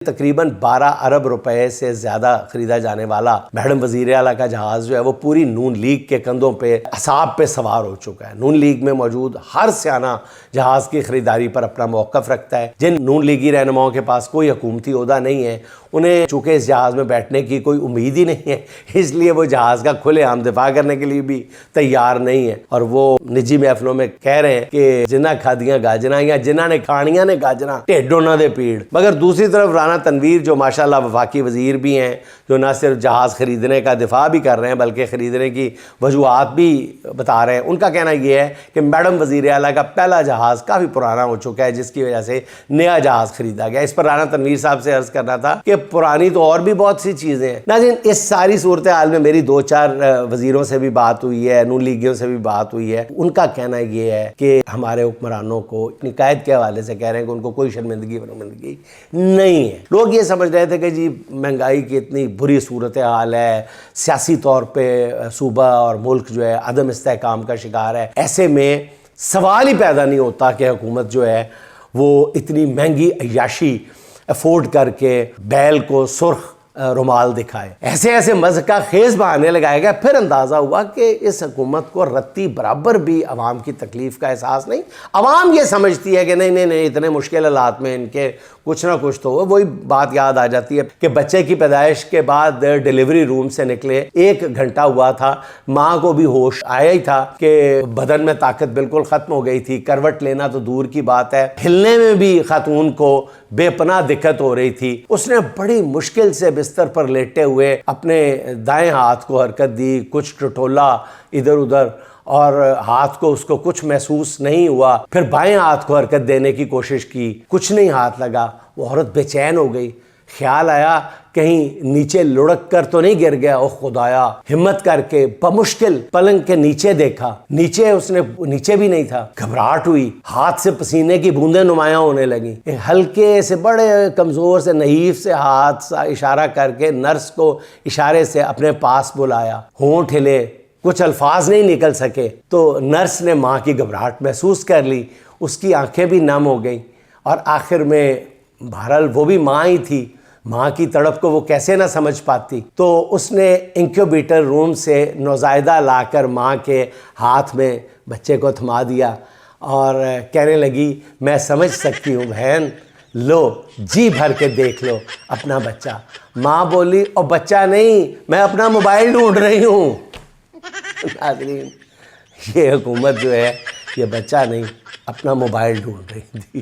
تقریباً 12 ارب روپے سے زیادہ خریدا جانے والا میڈم وزیر اعلیٰ کا جہاز جو ہے وہ پوری نون لیگ کے کندھوں پہ اعصاب پہ سوار ہو چکا ہے۔ نون لیگ میں موجود ہر سیانہ جہاز کی خریداری پر اپنا موقف رکھتا ہے۔ جن نون لیگی رہنماؤں کے پاس کوئی حکومتی عہدہ نہیں ہے، انہیں چونکہ اس جہاز میں بیٹھنے کی کوئی امید ہی نہیں ہے، اس لیے وہ جہاز کا کھلے عام دفاع کرنے کے لیے بھی تیار نہیں ہے، اور وہ نجی محفلوں میں کہہ رہے ہیں کہ جنہ کھادیاں گاجراں یا جنہ نے کھانیاں نے گاجراں ٹھڈ انہاں دے پیڑ۔ مگر دوسری طرف رانا تنویر جو ماشاءاللہ وفاقی وزیر بھی ہیں، جو نہ صرف جہاز خریدنے کا دفاع بھی کر رہے ہیں بلکہ خریدنے کی وجوہات بھی بتا رہے ہیں، ان کا کہنا یہ ہے کہ میڈم وزیر اعلیٰ کا پہلا جہاز کافی پرانا ہو چکا ہے، جس کی وجہ سے نیا جہاز خریدا گیا۔ اس پر رانا تنویر صاحب سے عرض کرنا تھا کہ پرانی تو اور بھی بہت سی چیزیں ہیں۔ ناظرین، اس ساری صورتحال میں میری 2-4 وزیروں سے بھی بات ہوئی ہے، نون لیگیوں سے بھی بات ہوئی ہے۔ ان کا کہنا یہ ہے کہ ہمارے حکمرانوں کو اپنی قائد کے حوالے سے کہہ رہے ہیں کہ ان کو کوئی شرمندگی نہیں ہے۔ لوگ یہ سمجھ رہے تھے کہ جی مہنگائی کی اتنی بری صورتحال ہے، سیاسی طور پہ صوبہ اور ملک جو ہے عدم استحکام کا شکار ہے، ایسے میں سوال ہی پیدا نہیں ہوتا کہ حکومت جو ہے وہ اتنی مہنگی عیاشی افورڈ کر کے بیل کو سرخ رومال دکھائے۔ ایسے مضحکہ خیز بہانے لگائے گئے، پھر اندازہ ہوا کہ اس حکومت کو رتی برابر بھی عوام کی تکلیف کا احساس نہیں۔ عوام یہ سمجھتی ہے کہ نہیں اتنے مشکل حالات میں ان کے کچھ نہ کچھ تو وہی بات یاد آ جاتی ہے کہ بچے کی پیدائش کے بعد ڈیلیوری روم سے نکلے 1 گھنٹہ ہوا تھا، ماں کو بھی ہوش آیا ہی تھا کہ بدن میں طاقت بالکل ختم ہو گئی تھی، کروٹ لینا تو دور کی بات ہے، ہلنے میں بھی خاتون کو بے پناہ دقت ہو رہی تھی۔ اس نے بڑی مشکل سے بستر پر لیٹے ہوئے اپنے دائیں ہاتھ کو حرکت دی، کچھ ٹٹولا ادھر ادھر، اور ہاتھ کو اس کو کچھ محسوس نہیں ہوا۔ پھر بائیں ہاتھ کو حرکت دینے کی کوشش کی، کچھ نہیں ہاتھ لگا۔ وہ عورت بے چین ہو گئی، خیال آیا کہیں نیچے لڑک کر تو نہیں گر گیا۔ او خدایا! ہمت کر کے بمشکل پلنگ کے نیچے دیکھا، اس نے نیچے بھی نہیں تھا۔ گھبراہٹ ہوئی، ہاتھ سے پسینے کی بوندیں نمایاں ہونے لگیں۔ ہلکے سے بڑے کمزور سے نحیف سے ہاتھ سے اشارہ کر کے نرس کو اشارے سے اپنے پاس بلایا۔ ہونٹ ہلے، کچھ الفاظ نہیں نکل سکے، تو نرس نے ماں کی گھبراہٹ محسوس کر لی، اس کی آنکھیں بھی نم ہو گئیں، اور آخر میں بہرحال وہ بھی ماں ہی تھی، ماں کی تڑپ کو وہ کیسے نہ سمجھ پاتی، تو اس نے انکیوبیٹر روم سے نوزائیدہ لا کر ماں کے ہاتھ میں بچے کو تھما دیا اور کہنے لگی میں سمجھ سکتی ہوں بہن، لو جی بھر کے دیکھ لو اپنا بچہ۔ ماں بولی اور بچہ نہیں، میں اپنا موبائل ڈھونڈ رہی ہوں۔ ناظرین، یہ حکومت جو ہے یہ بچہ نہیں اپنا موبائل ڈھونڈ رہی تھی۔